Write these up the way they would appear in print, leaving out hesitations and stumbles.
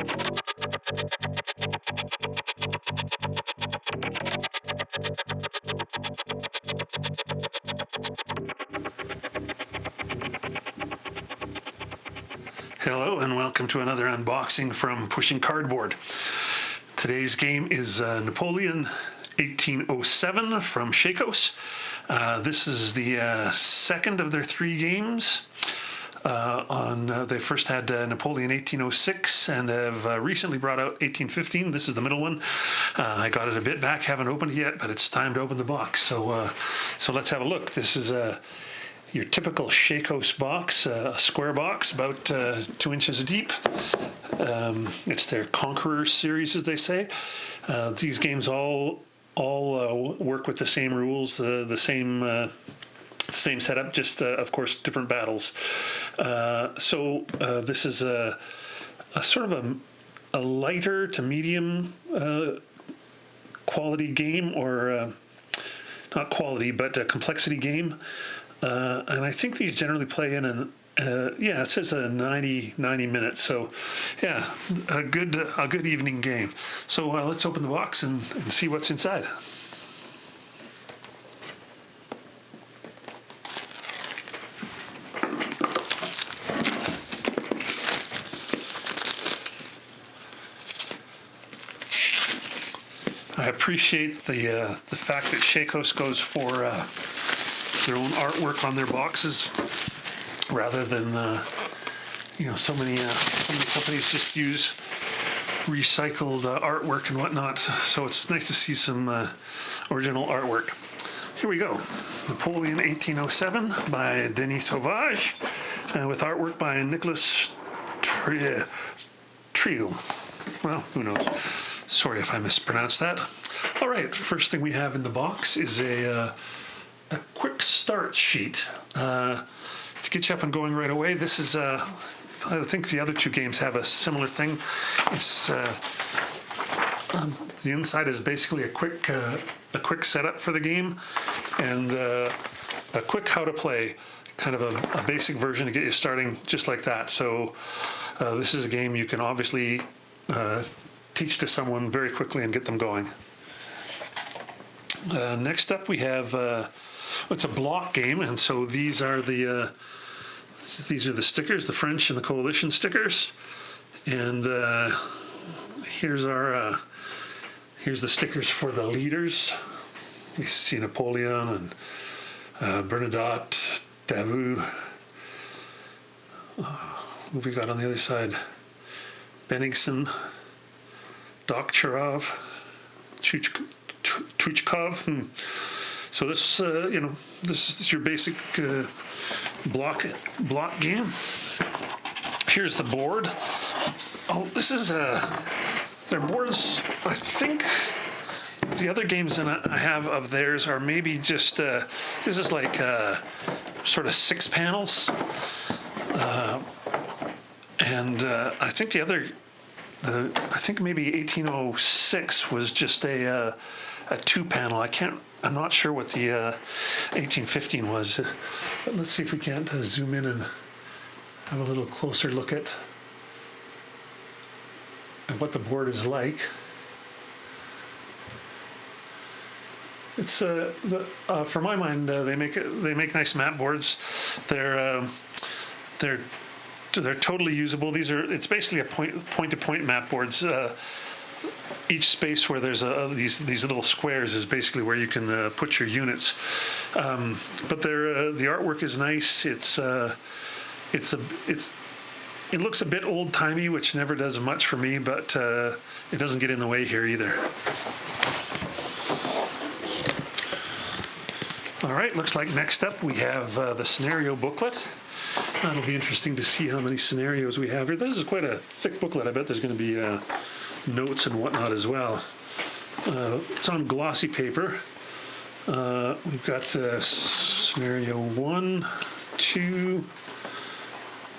Hello and welcome to another unboxing from Pushing Cardboard. Today's game is Napoleon 1807 from Shakos. This is the second of their three games. They first had Napoleon 1806 and have recently brought out 1815. This is the middle one. I got it a bit back, haven't opened it yet, but it's time to open the box. So let's have a look. This is your typical Shakos box, a square box about 2 inches deep. It's their Conqueror series, as they say. These games all work with the same rules, the same setup, just of course different battles. This is a sort of a lighter to medium quality game, or not quality, but a complexity game. And I think these generally play in it says 90 minutes. So yeah, a good evening game. So let's open the box and see what's inside. I appreciate the fact that Shakos goes for their own artwork on their boxes, rather than so many companies just use recycled artwork and whatnot. So it's nice to see some original artwork. Here we go. Napoleon 1807 by Denis Sauvage, with artwork by Nicolas Trio. Well, who knows? Sorry if I mispronounced that. All right, first thing we have in the box is a quick start sheet to get you up and going right away. This is, I think the other two games have a similar thing. It's the inside is basically a quick setup for the game, and a quick how to play, kind of a basic version to get you starting, just like that. So this is a game you can obviously teach to someone very quickly and get them going. Next up we have it's a block game, and so these are the stickers, the French and the Coalition stickers, and here's the stickers for the leaders. We see Napoleon and Bernadotte, Davout. What have we got on the other side? Bennigsen, Dokhtcharov, Tuchkov. So this, this is your basic block game. Here's the board. Oh, this is their boards. I think the other games that I have of theirs are maybe just this is like sort of 6 panels, and I think I think maybe 1806 was just a 2 panel. I'm not sure what the 1815 was, but let's see if we can't zoom in and have a little closer look at what the board is like. It's for my mind, they make nice map boards. They're totally usable. It's basically a point-to-point map boards. Each space where there's these little squares is basically where you can put your units. But the artwork is nice. It looks a bit old-timey, which never does much for me, but it doesn't get in the way here either. All right, looks like next up we have the scenario booklet. That'll be interesting to see how many scenarios we have here. This is quite a thick booklet. I bet there's going to be notes and whatnot as well. It's on glossy paper. We've got scenario 1, 2,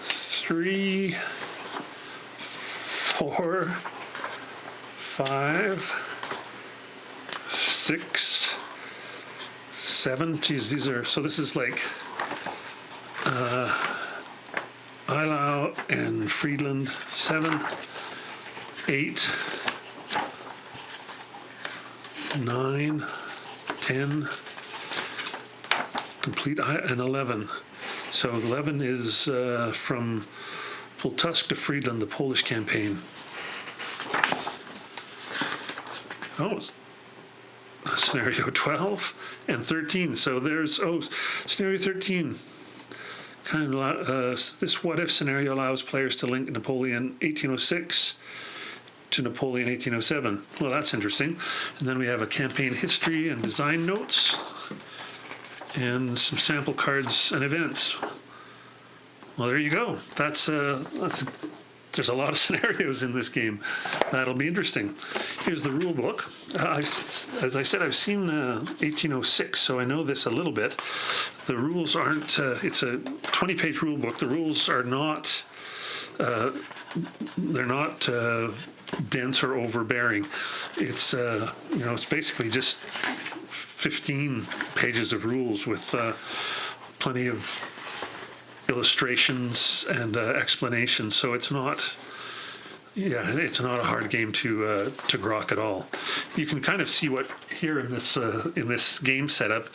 3, 4, 5, 6, 7. Geez, these are, so this is like Eilau and Friedland 7, 8, 9, 10, complete, and 11. So 11 is from Pultusk to Friedland, the Polish campaign. Oh, scenario 12 and 13. So there's, scenario 13. Kind of this what-if scenario allows players to link Napoleon 1806 to Napoleon 1807. Well, that's interesting. And then we have a campaign history and design notes, and some sample cards and events. Well, there you go. There's a lot of scenarios in this game. That'll be interesting. Here's the rule book. As I said, I've seen 1806, so I know this a little bit. The rules aren't, it's a 20-page rule book. The rules are not, they're not dense or overbearing. It's, it's basically just 15 pages of rules with plenty of illustrations and explanations, so it's not a hard game to grok at all. You can kind of see what here in this game setup.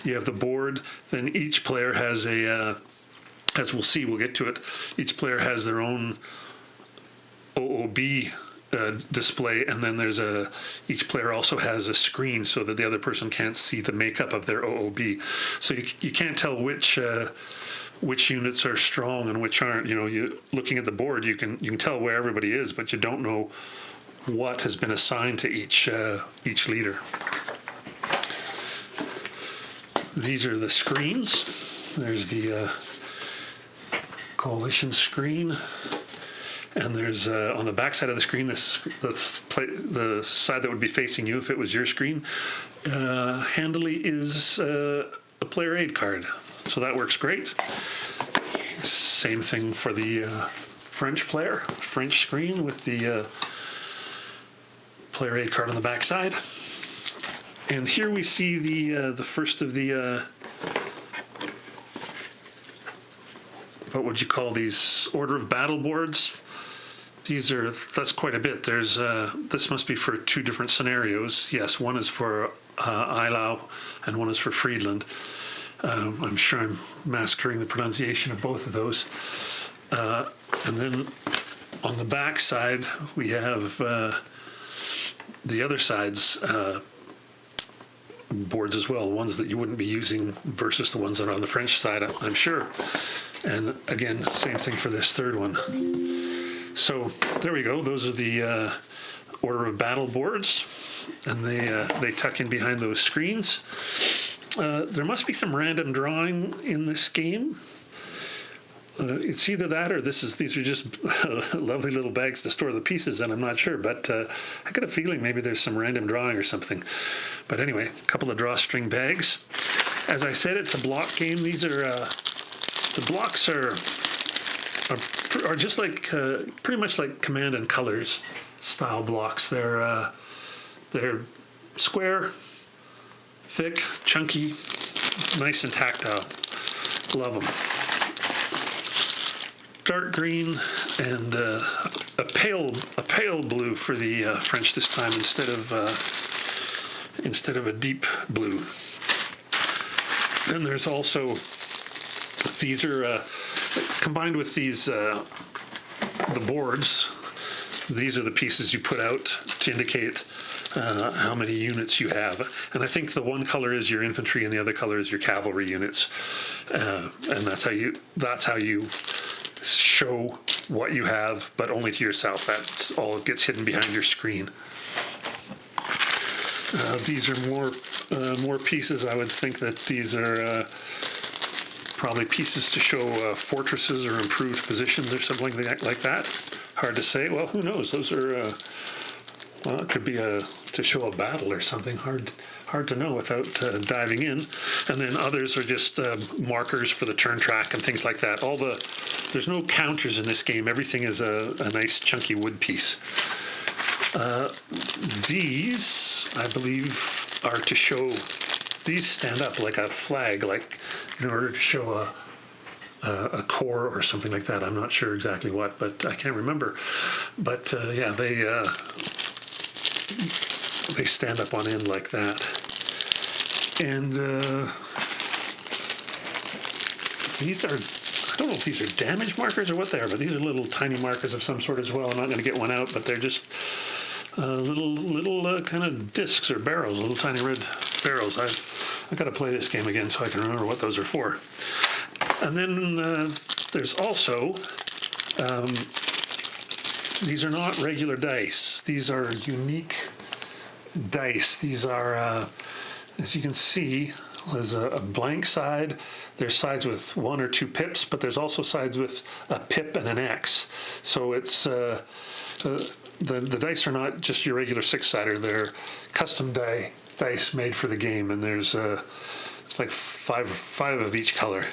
You have the board, then each player has a as we'll see, we'll get to it, each player has their own OOB display, and then each player also has a screen so that the other person can't see the makeup of their OOB. So you can't tell which units are strong and which aren't. You looking at the board, you can tell where everybody is, but you don't know what has been assigned to each leader. These are the screens. There's the coalition screen, and there's on the back side of the screen, the side that would be facing you if it was your screen, handily is a player aid card. So that works great. Same thing for the French screen with the player aid card on the back side. And here we see the first of the what would you call these, order of battle boards. That's quite a bit. There's this must be for 2 different scenarios. Yes, one is for Eylau and one is for Friedland. I'm sure I'm massacring the pronunciation of both of those. And then on the back side, we have the other side's boards as well, ones that you wouldn't be using versus the ones that are on the French side, I'm sure. And again, same thing for this third one. So there we go. Those are the order of battle boards, and they tuck in behind those screens. There must be some random drawing in this game. It's either that or these are just lovely little bags to store the pieces in. I'm not sure, but I got a feeling maybe there's some random drawing or something. But anyway, a couple of drawstring bags. As I said, it's a block game. These are the blocks are just like pretty much like Command and Colors style blocks. They're square, thick, chunky, nice and tactile. Love them. Dark green and a pale blue for the French this time instead of a deep blue. Then there's also, these are combined with these the boards. These are the pieces you put out to indicate how many units you have, and I think the one color is your infantry and the other color is your cavalry units, and that's how you show what you have, but only to yourself. That's all gets hidden behind your screen. These are more pieces. I would think that these are probably pieces to show fortresses or improved positions or something like that. Hard to say. Well, who knows? Those are it could be to show a battle or something. Hard to know without diving in. And then others are just markers for the turn track and things like that. There's no counters in this game. Everything is a nice chunky wood piece. These, I believe, are to show. These stand up like a flag, like in order to show a core or something like that. I'm not sure exactly what, but I can't remember. But yeah, they stand up on end like that. And these are, I don't know if these are damage markers or what they are, but these are little tiny markers of some sort as well. I'm not going to get one out, but they're just little kind of discs or barrels, little tiny red barrels. I got to play this game again so I can remember what those are for. And then there's also, these are not regular dice. These are unique dice. These are, as you can see, there's a blank side. There's sides with 1 or 2 pips, but there's also sides with a pip and an X. So it's the dice are not just your regular 6-sider. They're custom dice made for the game, and there's like five of each color.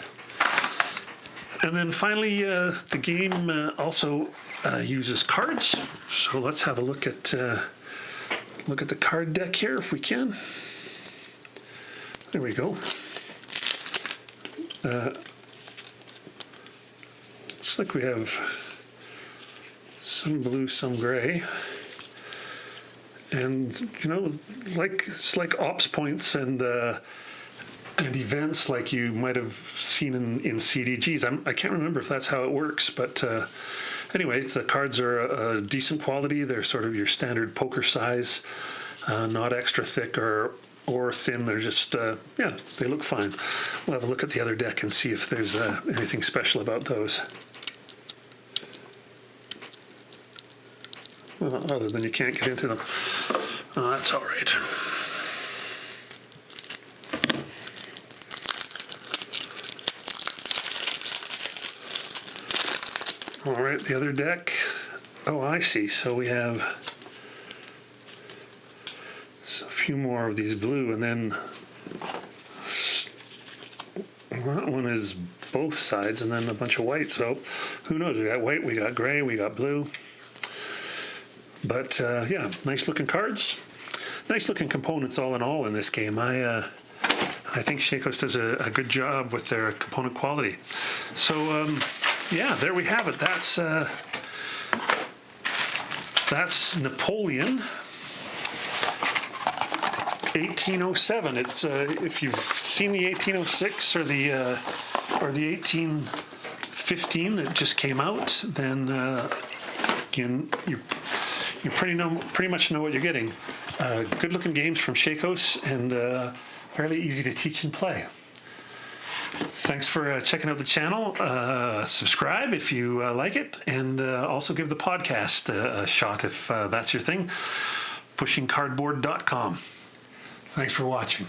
And then finally, the game also uses cards. So let's have a look at the card deck here if we can. There we go. Looks like we have some blue, some gray. And, you know, it's like ops points and events like you might have seen in CDGs. I can't remember if that's how it works, but anyway, the cards are a decent quality. They're sort of your standard poker size, not extra thick or thin. They're just, yeah, they look fine. We'll have a look at the other deck and see if there's anything special about those. Well, other than you can't get into them. Oh, that's all right. All right, the other deck. Oh, I see. So we have a few more of these blue, and then that one is both sides, and then a bunch of white. So who knows? We got white, we got gray, we got blue. But yeah, nice looking cards, nice looking components all in all in this game. I think Shakos does a good job with their component quality. So yeah, there we have it. That's Napoleon 1807. It's if you've seen the 1806 or the 1815 that just came out, then you pretty much know what you're getting. Good looking games from Shakos, and fairly easy to teach and play. Thanks for checking out the channel. Subscribe if you like it, and also give the podcast a shot if that's your thing. pushingcardboard.com. Thanks for watching.